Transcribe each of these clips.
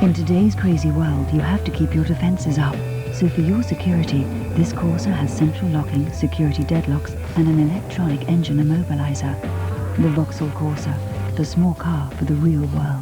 In today's crazy world, you have to keep your defences up. So for your security, this Corsa has central locking, security deadlocks, and an electronic engine immobiliser. The Vauxhall Corsa, the small car for the real world.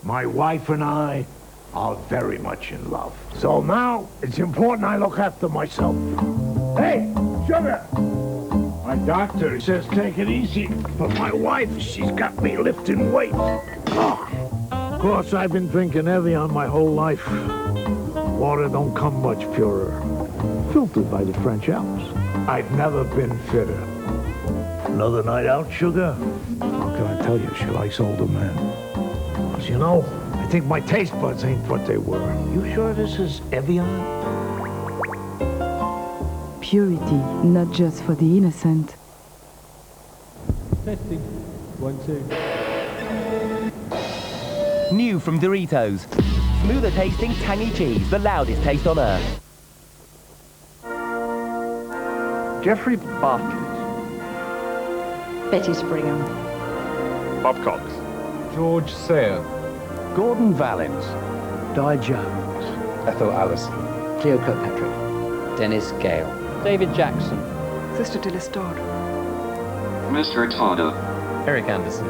My wife and I are very much in love. So now, it's important I look after myself. Hey, sugar! My doctor says take it easy, but my wife, she's got me lifting weights. Oh. Of course, I've been drinking Evian my whole life. Water don't come much purer. Filtered by the French Alps. I've never been fitter. Another night out, sugar? How can I tell you, she likes older men. You know, I think my taste buds ain't what they were. You sure this is Evian? Purity, not just for the innocent. Testing. 1, 2. New from Doritos. Smoother tasting tangy cheese, the loudest taste on earth. Jeffrey Bartlett. Betty Springham. Bob Cox. George Sayer. Gordon Valens. Di Jones. Ethel Allison. Cleo Kirkpatrick. Dennis Gale. David Jackson. Sister Dilys Dodd. Mr. Tada. Eric Anderson.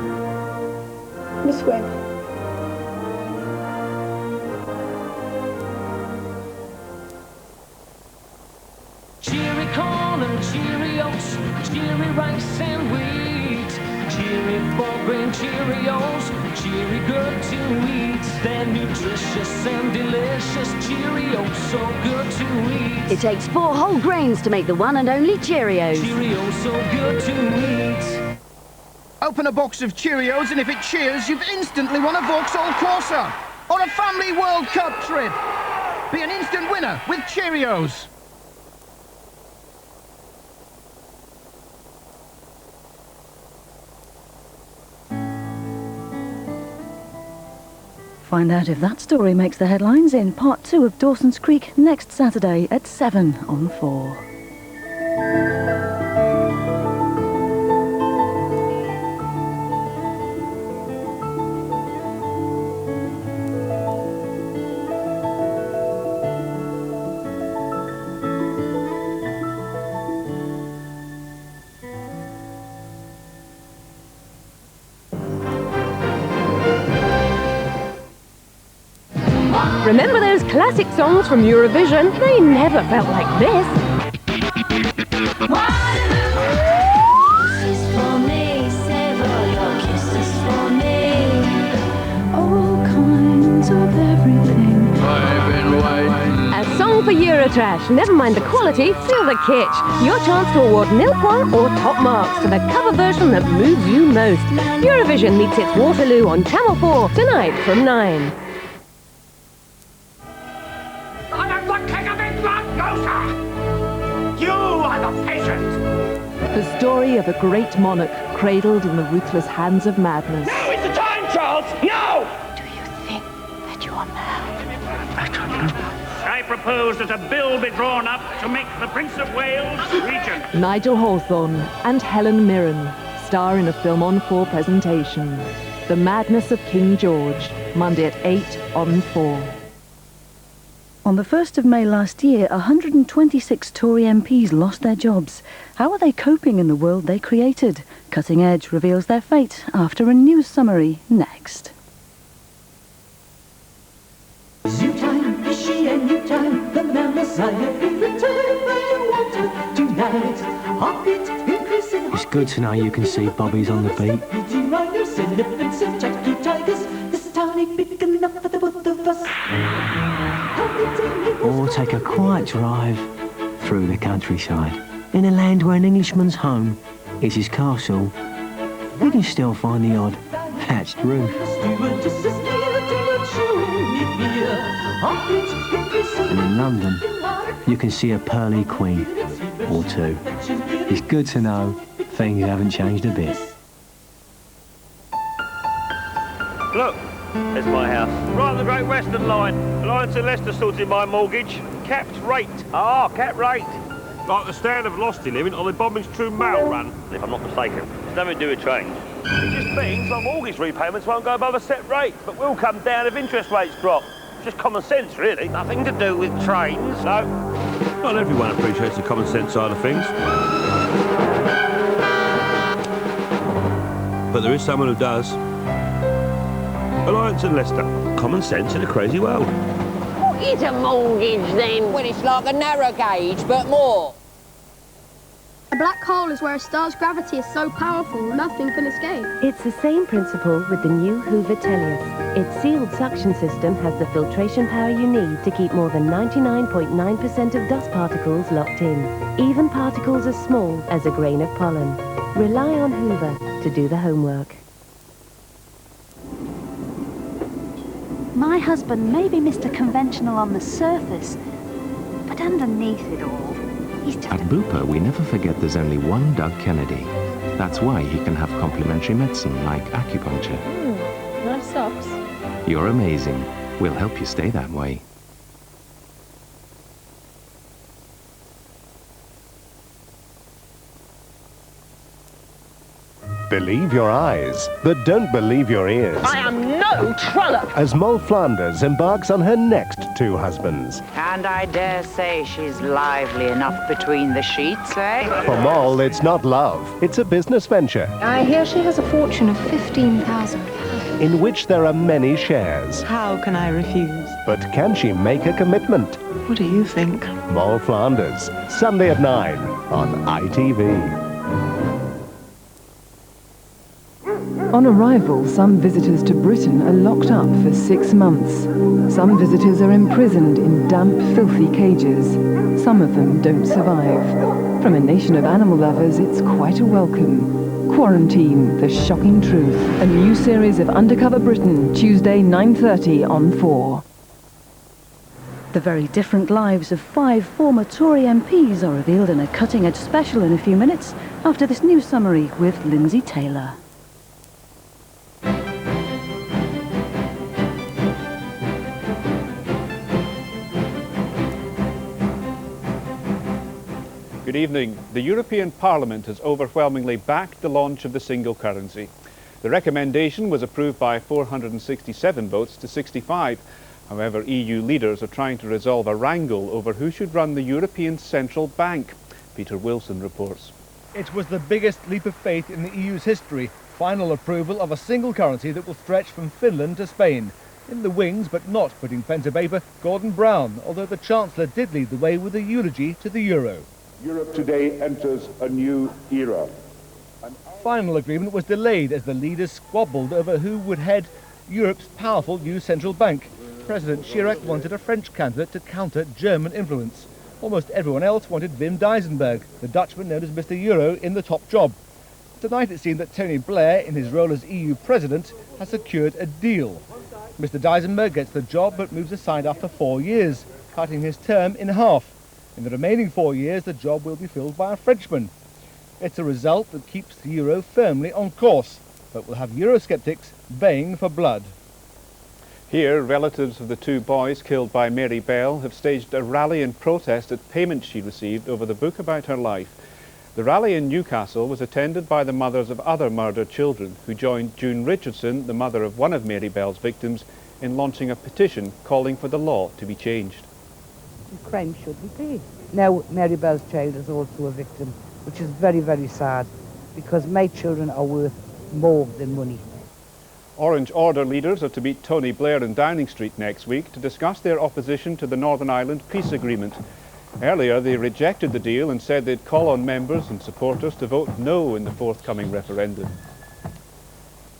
Miss Webb. Cheery corn and Cheerios, cheery rice and wheat, cheery 4-grain Cheerios, cheery good to eat. They're nutritious and delicious Cheerios, so good to eat. It takes 4 whole grains to make the one and only Cheerios. Cheerios, so good to eat. Open a box of Cheerios and if it cheers, you've instantly won a Vauxhall Corsa or a family World Cup trip. Be an instant winner with Cheerios. Find out if that story makes the headlines in part 2 of Dawson's Creek next Saturday at 7 on 4. Remember those classic songs from Eurovision? They never felt like this. All kinds of everything. A song for Eurotrash. Never mind the quality, feel the kitsch. Your chance to award nil point or top marks to the cover version that moves you most. Eurovision meets its Waterloo on Channel 4 tonight from 9. The story of a great monarch cradled in the ruthless hands of madness. Now is the time, Charles! Now! Do you think that you are mad? I don't know. I propose that a bill be drawn up to make the Prince of Wales regent. Nigel Hawthorne and Helen Mirren star in a Film on 4 presentation. The Madness of King George, Monday at 8 on 4. On the 1st of May last year, 126 Tory MPs lost their jobs. How are they coping in the world they created? Cutting Edge reveals their fate after a news summary next. New time, fishy and new time, the man Messiah be returned by water tonight. Heartbeat increasing. It's good to know you can see Bobby's on the beat. Riders, elephants and Jackie Tigers. This town ain't big enough for the both of us. Or take a quiet drive through the countryside. In a land where an Englishman's home is his castle, you can still find the odd thatched roof. And in London, you can see a pearly queen or two. It's good to know things haven't changed a bit. Look, there's my house. Right on the Great Western Line. The line to Leicester sorted my mortgage. Capped rate. Ah, capped rate. Like the stand of Losty living on the Bobbins True Mail run, if I'm not mistaken. It's nothing to do with trains. It just means my mortgage repayments won't go above a set rate, but will come down if interest rates drop. Just common sense, really. Nothing to do with trains. No. Not everyone appreciates the common sense side of things. But there is someone who does. Alliance and Leicester. Common sense in a crazy world. What is a mortgage, then? Well, it's like a narrow gauge, but more. A black hole is where a star's gravity is so powerful, nothing can escape. It's the same principle with the new Hoover Telios. Its sealed suction system has the filtration power you need to keep more than 99.9% of dust particles locked in, even particles as small as a grain of pollen. Rely on Hoover to do the homework. My husband may be Mr. Conventional on the surface, but underneath it all, he's just... At BUPA, we never forget there's only one Doug Kennedy. That's why he can have complimentary medicine like acupuncture. Nice socks. You're amazing. We'll help you stay that way. Believe your eyes, but don't believe your ears. I am no trollop. As Moll Flanders embarks on her next two husbands. And I dare say she's lively enough between the sheets, eh? For Moll, it's not love, it's a business venture. I hear she has a fortune of £15,000. In which there are many shares. How can I refuse? But can she make a commitment? What do you think? Moll Flanders, Sunday at 9 on ITV. On arrival, some visitors to Britain are locked up for 6 months. Some visitors are imprisoned in damp, filthy cages. Some of them don't survive. From a nation of animal lovers, it's quite a welcome. Quarantine, the shocking truth. A new series of Undercover Britain, Tuesday, 9:30 on 4. The very different lives of 5 former Tory MPs are revealed in a cutting-edge special in a few minutes after this news summary with Lindsay Taylor. Good evening. The European Parliament has overwhelmingly backed the launch of the single currency. The recommendation was approved by 467 votes to 65. However, EU leaders are trying to resolve a wrangle over who should run the European Central Bank. Peter Wilson reports. It was the biggest leap of faith in the EU's history. Final approval of a single currency that will stretch from Finland to Spain. In the wings, but not putting pen to paper, Gordon Brown, although the Chancellor did lead the way with a eulogy to the euro. Europe today enters a new era. Final agreement was delayed as the leaders squabbled over who would head Europe's powerful new central bank. President Chirac wanted a French candidate to counter German influence. Almost everyone else wanted Wim Dijsselbloem, the Dutchman known as Mr. Euro, in the top job. Tonight it seemed that Tony Blair, in his role as EU President, has secured a deal. Mr. Dijsselbloem gets the job but moves aside after 4 years, cutting his term in half. In the remaining 4 years, the job will be filled by a Frenchman. It's a result that keeps the euro firmly on course, but will have Eurosceptics baying for blood. Here, relatives of the 2 boys killed by Mary Bell have staged a rally in protest at payments she received over the book about her life. The rally in Newcastle was attended by the mothers of other murdered children, who joined June Richardson, the mother of one of Mary Bell's victims, in launching a petition calling for the law to be changed. Crime shouldn't be. Now, Mary Bell's child is also a victim, which is very, very sad, because my children are worth more than money. Orange Order leaders are to meet Tony Blair in Downing Street next week to discuss their opposition to the Northern Ireland peace agreement. Earlier, they rejected the deal and said they'd call on members and supporters to vote no in the forthcoming referendum.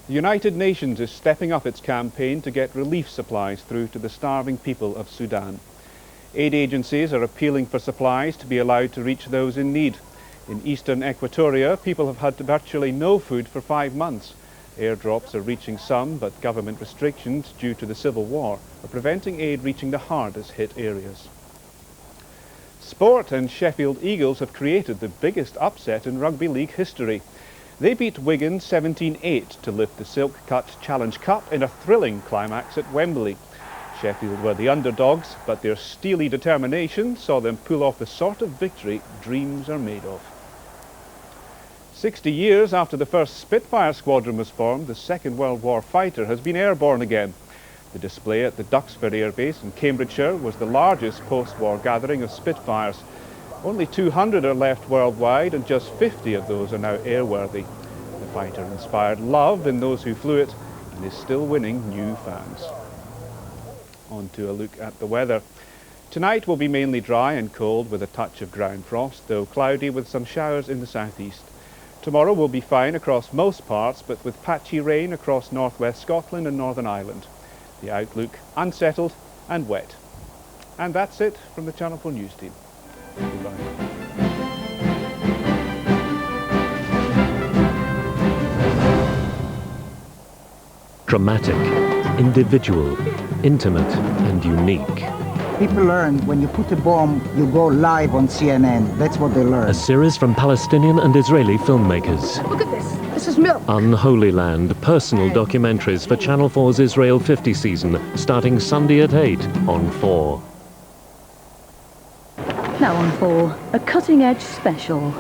The United Nations is stepping up its campaign to get relief supplies through to the starving people of Sudan. Aid agencies are appealing for supplies to be allowed to reach those in need. In eastern Equatoria, people have had virtually no food for 5 months. Airdrops are reaching some, but government restrictions due to the civil war are preventing aid reaching the hardest hit areas. Sport and Sheffield Eagles have created the biggest upset in rugby league history. They beat Wigan 17-8 to lift the Silk Cut Challenge Cup in a thrilling climax at Wembley. Sheffield were the underdogs, but their steely determination saw them pull off the sort of victory dreams are made of. 60 years after the first Spitfire squadron was formed, the Second World War fighter has been airborne again. The display at the Duxford Air Base in Cambridgeshire was the largest post-war gathering of Spitfires. Only 200 are left worldwide, and just 50 of those are now airworthy. The fighter inspired love in those who flew it and is still winning new fans. On to a look at the weather. Tonight will be mainly dry and cold with a touch of ground frost, though cloudy with some showers in the southeast. Tomorrow will be fine across most parts, but with patchy rain across northwest Scotland and Northern Ireland. The outlook unsettled and wet. And that's it from the Channel 4 News team. Goodbye. Dramatic, individual, intimate and unique. People learn when you put a bomb, you go live on CNN. That's what they learn. A series from Palestinian and Israeli filmmakers. Look at this. This is milk. Unholy Land, personal documentaries for Channel 4's Israel 50 season, starting Sunday at 8 on 4. Now on 4, a cutting-edge special.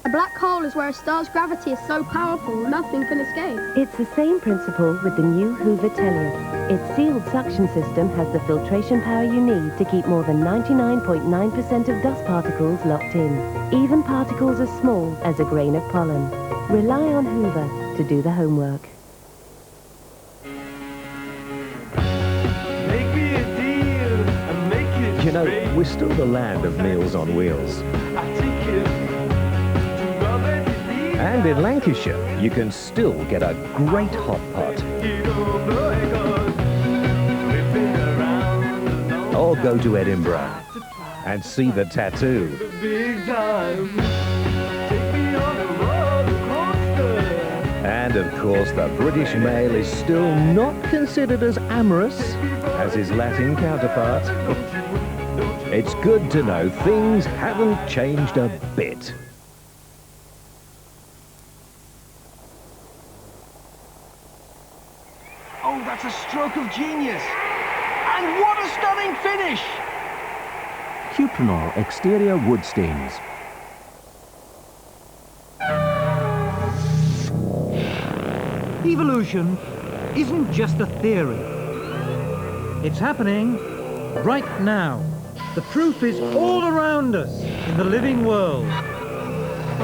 A black hole is where a star's gravity is so powerful, nothing can escape. It's the same principle with the new Hoover Telios. Its sealed suction system has the filtration power you need to keep more than 99.9% of dust particles locked in, even particles as small as a grain of pollen. Rely on Hoover to do the homework. You know, we're still the land of Meals on Wheels. And in Lancashire, you can still get a great hot pot. Or go to Edinburgh and see the tattoo. And of course, the British male is still not considered as amorous as his Latin counterpart. It's good to know things haven't changed a bit. Oh, that's a stroke of genius! And what a stunning finish! Cuprinol exterior wood stains. Evolution isn't just a theory. It's happening right now. The proof is all around us in the living world.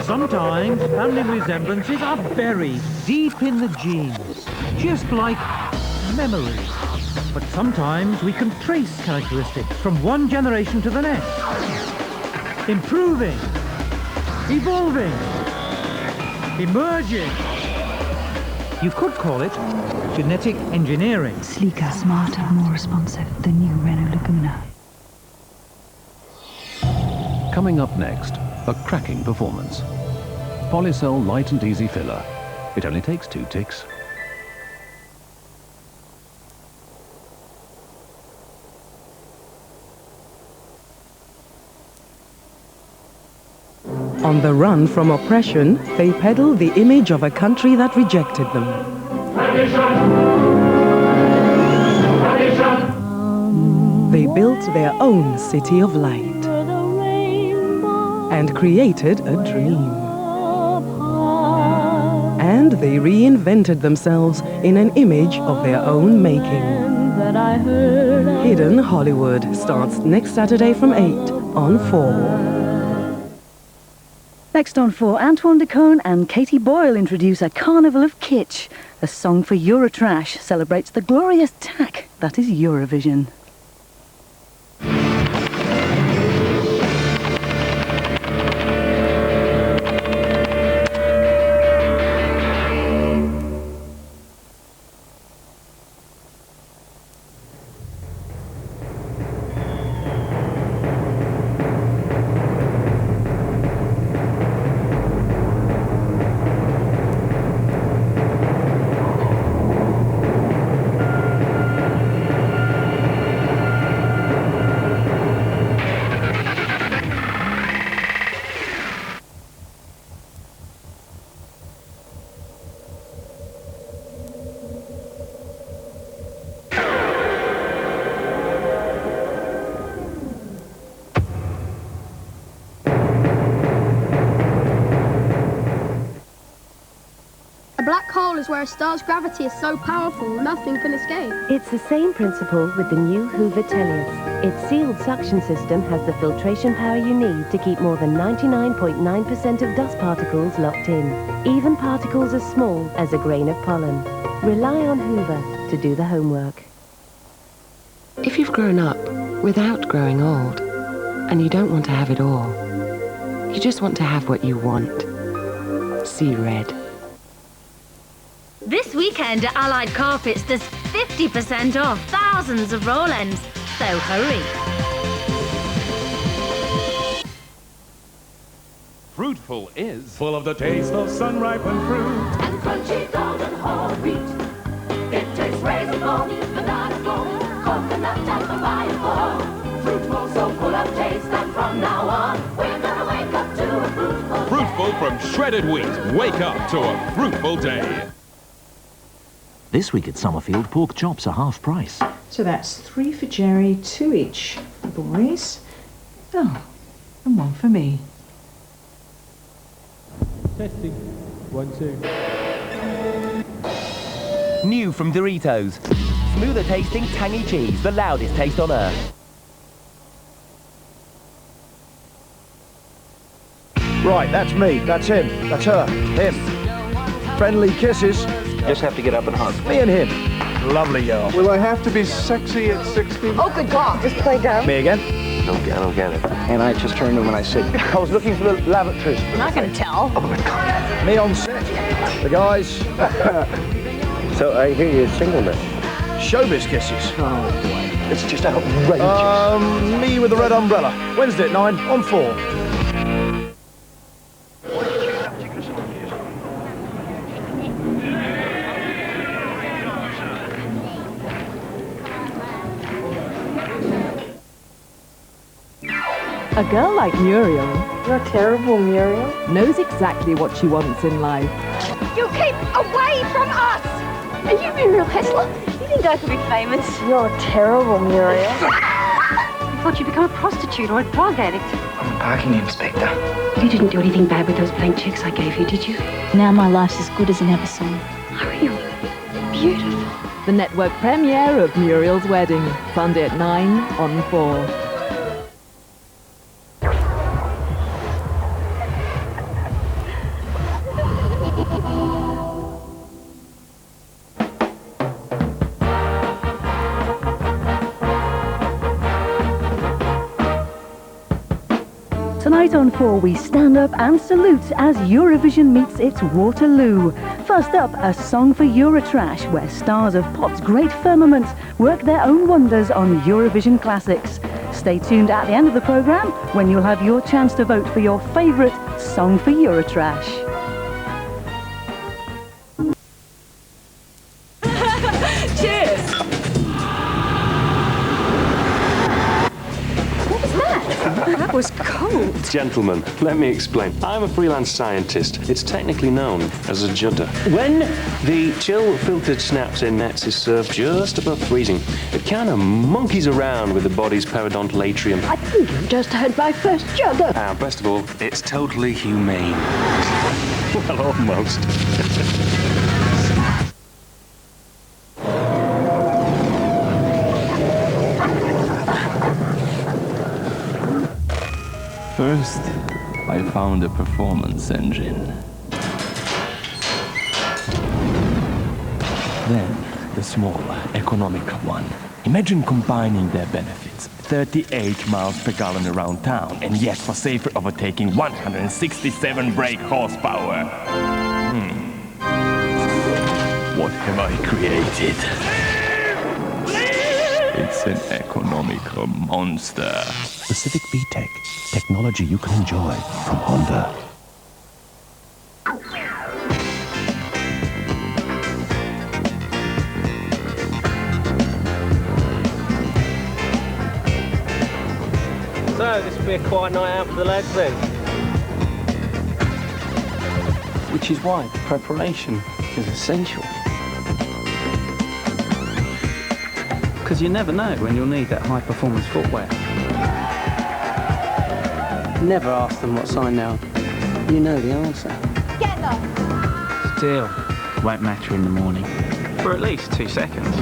Sometimes family resemblances are buried deep in the genes, just like memories. But sometimes we can trace characteristics from one generation to the next. Improving, evolving, emerging. You could call it genetic engineering. Sleeker, smarter, more responsive. The new Renault Laguna. Coming up next, a cracking performance. Polycell Light and Easy Filler. It only takes 2 ticks. On the run from oppression, they peddle the image of a country that rejected them. They built their own city of light and created a dream. And they reinvented themselves in an image of their own making. Hidden Hollywood starts next Saturday from 8 on 4. Next on 4, Antoine de Caunes and Katie Boyle introduce a carnival of kitsch. A song for Eurotrash celebrates the glorious tack that is Eurovision. black hole is where a star's gravity is so powerful, nothing can escape. It's the same principle with the new Hoover Telios. Its sealed suction system has the filtration power you need to keep more than 99.9% of dust particles locked in, even particles as small as a grain of pollen. Rely on Hoover to do the homework. If you've grown up without growing old, and you don't want to have it all, you just want to have what you want. See red. This weekend at Allied Carpets, there's 50% off thousands of roll ends, so hurry. Fruitful is full of the taste of sun-ripened fruit and crunchy golden whole wheat. It tastes raisonable, banana-full, coconut and papaya-full. Fruitful, so full of taste, and from now on, we're gonna wake up to a fruitful day. Fruitful from shredded wheat. Wake up to a fruitful day. This week at Summerfield, pork chops are half price. So that's 3 for Jerry, 2 each for the boys. Oh, and 1 for me. Testing. 1, 2. New from Doritos. Smoother tasting tangy cheese, the loudest taste on earth. Right, that's me, that's him, that's her, him. Friendly kisses. Just have to get up and hug. Me and him. Lovely girl. Will I have to be sexy at 60? Oh, good God. Just play dumb. Me again? I don't get it. And I just turned to him when I said, I was looking for the lavatories. I'm not going to tell. Oh, my God. Me on set. The guys. So I hear you're single now. Showbiz kisses. Oh, boy. It's just outrageous. Me with the red umbrella. Wednesday at 9 on 4. A girl like Muriel... You're terrible, Muriel. ...knows exactly what she wants in life. You keep away from us! Are you Muriel Hessler? You think I could be famous? You're terrible, Muriel. I thought you'd become a prostitute or a drug addict. I'm a parking inspector. You didn't do anything bad with those blank checks I gave you, did you? Now my life's as good as an Eversong. Are you beautiful? The network premiere of Muriel's Wedding, Sunday at 9 on 4. Tonight on 4, we stand up and salute as Eurovision meets its Waterloo. First up, a song for Eurotrash, where stars of pop's great firmament work their own wonders on Eurovision classics. Stay tuned at the end of the programme when you'll have your chance to vote for your favourite song for Eurotrash. That was cold. Gentlemen, let me explain. I'm a freelance scientist. It's technically known as a judder. When the chill filtered snaps in nets is served just above freezing, it kind of monkeys around with the body's periodontal atrium. I think you've just heard my first judder. And best of all, it's totally humane. Well, almost. First, I found a performance engine. Then, the small, economical one. Imagine combining their benefits. 38 miles per gallon around town, and yet for safer overtaking 167 brake horsepower. What have I created? It's an economical monster. Pacific VTEC. Technology you can enjoy from Honda. So, this will be a quiet night out for the lads then. Which is why preparation is essential. Because you never know when you'll need that high-performance footwear. Never ask them what sign they're on. You know the answer. Get them! Still, won't matter in the morning. For at least 2 seconds.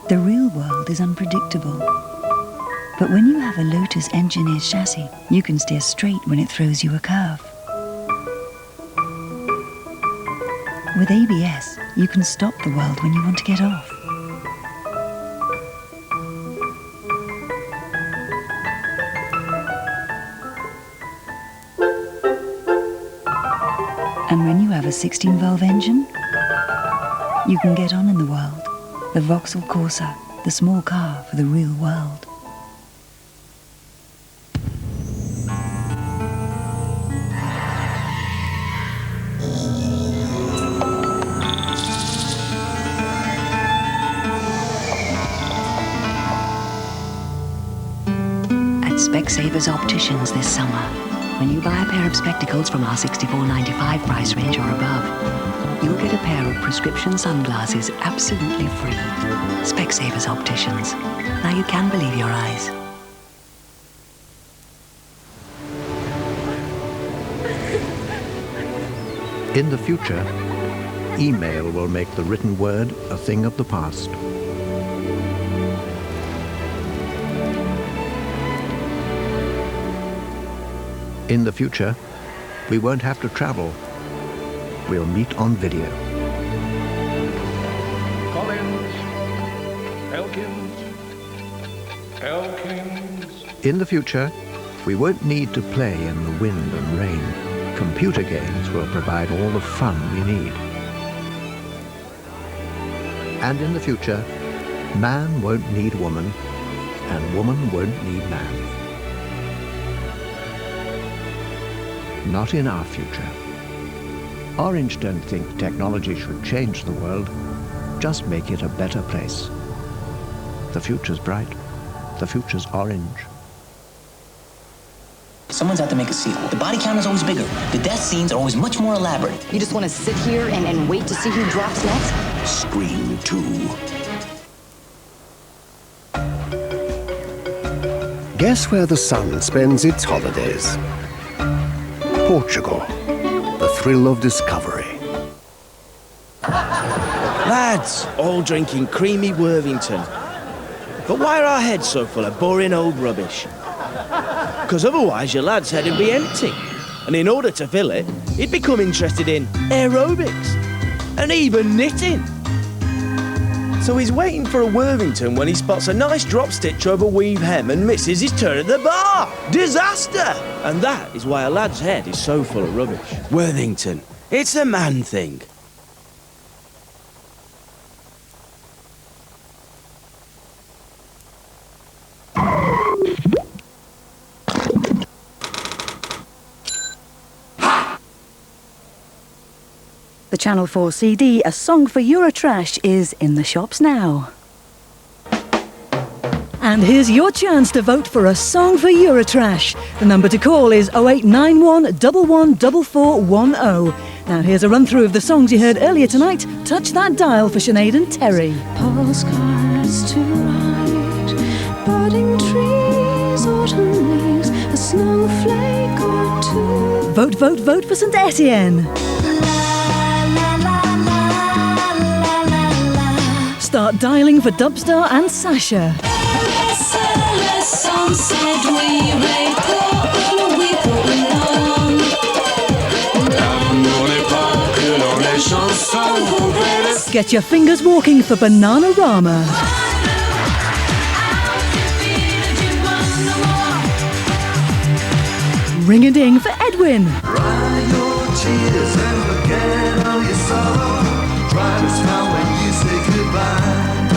The real world is unpredictable. But when you have a Lotus engineered chassis, you can steer straight when it throws you a curve. With ABS, you can stop the world when you want to get off. And when you have a 16-valve engine, you can get on in the world. The Vauxhall Corsa, the small car for the real world. At Specsavers Opticians this summer, when you buy a pair of spectacles from our $64.95 price range or above, you'll get a pair of prescription sunglasses absolutely free. Specsavers Opticians. Now you can believe your eyes. In the future, email will make the written word a thing of the past. In the future, we won't have to travel. We'll meet on video. Collins, Elkins. In the future, we won't need to play in the wind and rain. Computer games will provide all the fun we need. And in the future, man won't need woman, and woman won't need man. Not in our future. Orange don't think technology should change the world, just make it a better place. The future's bright. The future's orange. Someone's out to make a sequel. The body count is always bigger. The death scenes are always much more elaborate. You just want to sit here and wait to see who drops next? Scream 2. Guess where the sun spends its holidays? Portugal. The thrill of discovery. Lads, all drinking creamy Worthington. But why are our heads so full of boring old rubbish? Because otherwise your lad's head would be empty. And in order to fill it, he'd become interested in aerobics and even knitting. So he's waiting for a Worthington when he spots a nice drop stitch over weave hem and misses his turn at the bar. Disaster! And that is why a lad's head is so full of rubbish. Worthington, it's a man thing. The Channel 4 CD, A Song for Eurotrash, is in the shops now. And here's your chance to vote for A Song for Eurotrash. The number to call is 0891 114410. Now here's a run-through of the songs you heard earlier tonight. Touch that dial for Sinead and Terry. Postcards to write, budding trees, autumn leaves, a snowflake or two. Vote, vote, vote for St Etienne. Start dialing for Dubstar and Sasha. Get your fingers walking for Bananarama. Ring a ding for Edwin. Dry your tears and forget all your sorrow. Try to smile when you say goodbye.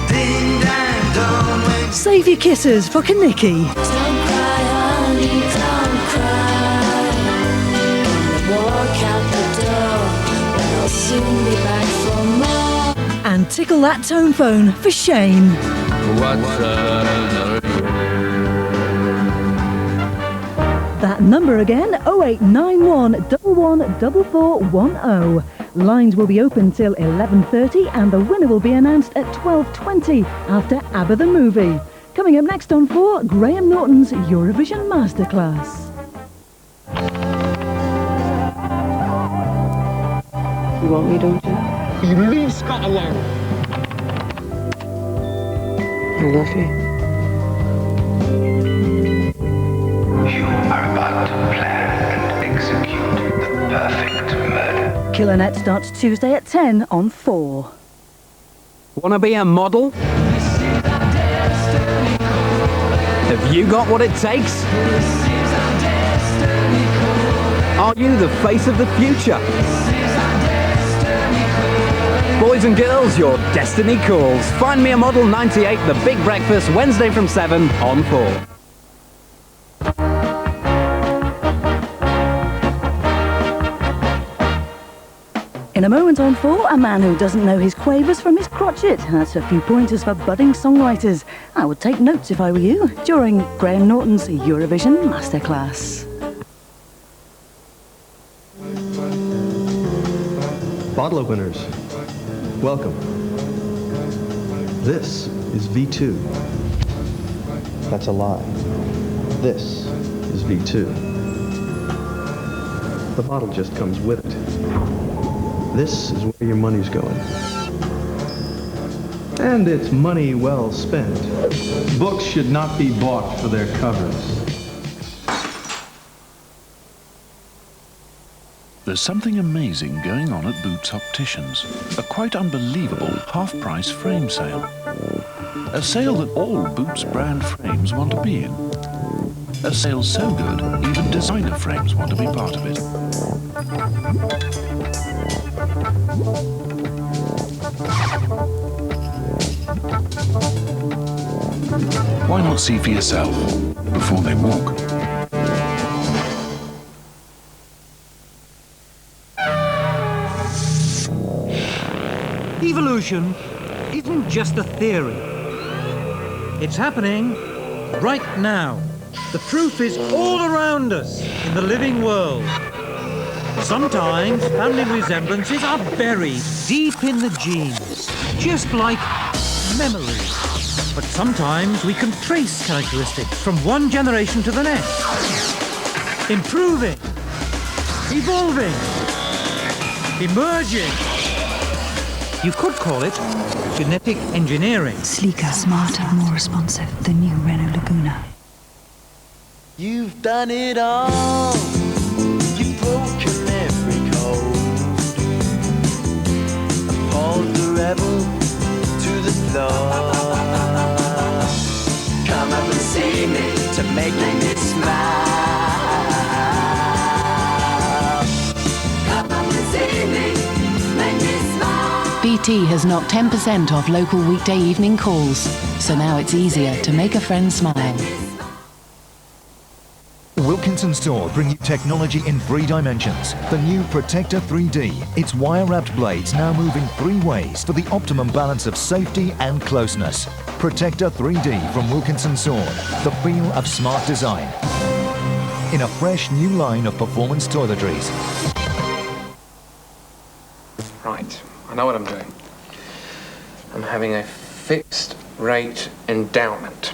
Ding dang dong when Save your kisses for Kaniki. don't cry, honey, don't cry. Walk out the door, we'll soon be back for more. And tickle that tone phone for Shane. What's That number again, 0891 114410. Lines will be open till 11:30 and the winner will be announced at 12:20 after ABBA the Movie. Coming up next on 4, Graham Norton's Eurovision Masterclass. You want me, don't you? You leave Scott alone. I love you. You are about to plan and execute the perfect murder. Killer Net starts Tuesday at 10 on 4. Wanna be a model? Have you got what it takes? Are you the face of the future? Boys and girls, your destiny calls. Find Me a Model 98, The Big Breakfast, Wednesday from 7 on 4. In a moment on 4, a man who doesn't know his quavers from his crotchet. That's a few pointers for budding songwriters. I would take notes if I were you during Graham Norton's Eurovision Masterclass. Bottle openers, welcome. This is V2. That's a lie. This is V2. The bottle just comes with it. This is where your money's going. And it's money well spent. Books should not be bought for their covers. There's something amazing going on at Boots Opticians. A quite unbelievable half-price frame sale. A sale that all Boots brand frames want to be in. A sale so good, even designer frames want to be part of it. Why not see for yourself before they walk? Evolution isn't just a theory. It's happening right now. The proof is all around us in the living world. Sometimes family resemblances are buried deep in the genes, just like memories. But sometimes we can trace characteristics from one generation to the next. Improving, evolving, emerging. You could call it genetic engineering. Sleeker, smarter, more responsive. The new Renault Laguna. You've done it all. You've broken every code. Appalled the rebel to the floor. Come up and see me to make me smile. Come up and see me, make me smile. BT has knocked 10% off local weekday evening calls, so now it's easier to make a friend smile. Wilkinson Sword bring you technology in 3 dimensions. The new Protector 3D. Its wire-wrapped blades now move in 3 ways for the optimum balance of safety and closeness. Protector 3D from Wilkinson Sword. The feel of smart design. In a fresh new line of performance toiletries. I know what I'm doing. I'm having a fixed rate endowment.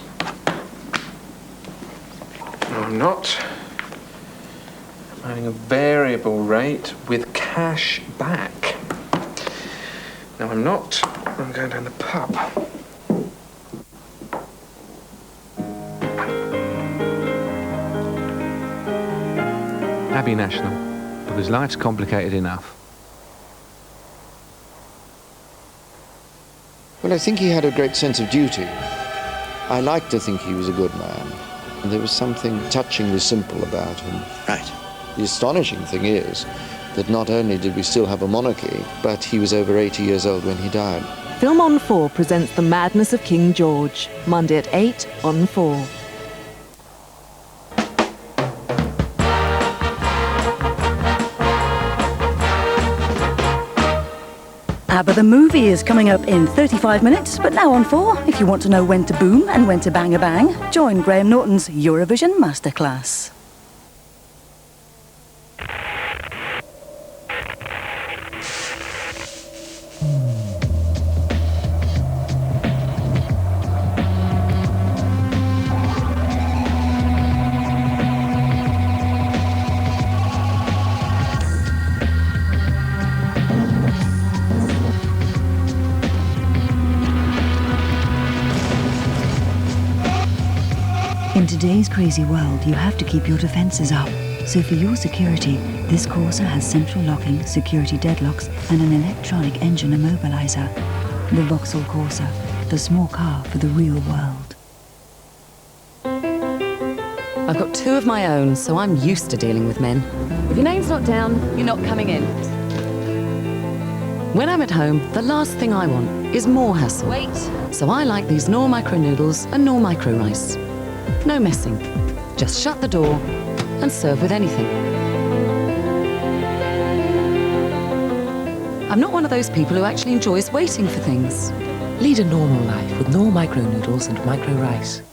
No, I'm not. I'm having a variable rate with cash back. No, I'm not. I'm going down the pub. Abbey National, because life's complicated enough. Well, I think he had a great sense of duty. I like to think he was a good man. And there was something touchingly simple about him. Right. The astonishing thing is that not only did we still have a monarchy, but he was over 80 years old when he died. Film On 4 presents The Madness of King George, Monday at 8 on 4. ABBA the Movie is coming up in 35 minutes, but now on 4, if you want to know when to boom and when to bang a bang, join Graham Norton's Eurovision Masterclass. In today's crazy world, you have to keep your defences up. So for your security, this Corsa has central locking, security deadlocks, and an electronic engine immobiliser. The Vauxhall Corsa, the small car for the real world. I've got 2 of my own, so I'm used to dealing with men. If your name's not down, you're not coming in. When I'm at home, the last thing I want is more hassle. Wait. So I like these Knorr micro noodles and Knorr micro rice. No messing. Just shut the door and serve with anything. I'm not one of those people who actually enjoys waiting for things. Lead a normal life with Knorr micro noodles and micro rice.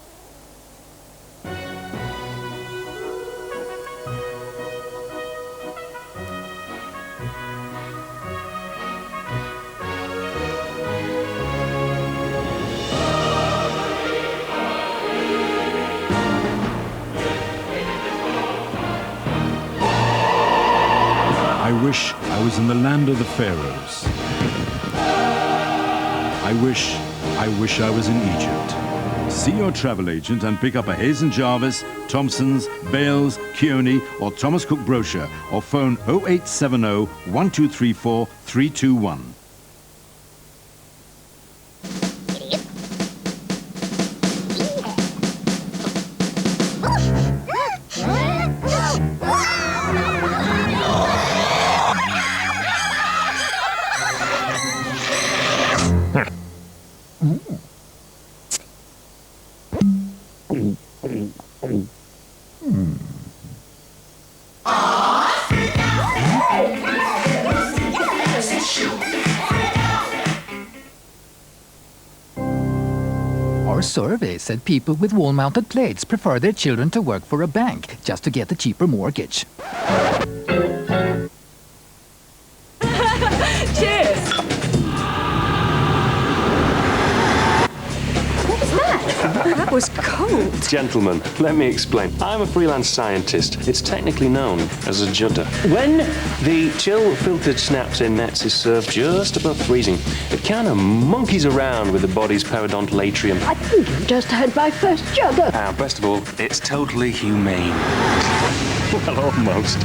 I wish I was in the land of the pharaohs. I wish I was in Egypt. See your travel agent and pick up a Hazen Jarvis, Thompson's, Bales, Kearney or Thomas Cook brochure or phone 0870 1234 321. Our survey said people with wall-mounted plates prefer their children to work for a bank just to get a cheaper mortgage. Cheers! That was cold. Gentlemen, let me explain. I'm a freelance scientist. It's technically known as a judder. When the chill filtered snaps in nets is served just above freezing, it kind of monkeys around with the body's periodontal atrium. I think I've just had my first jugger. And best of all, it's totally humane. Well, almost.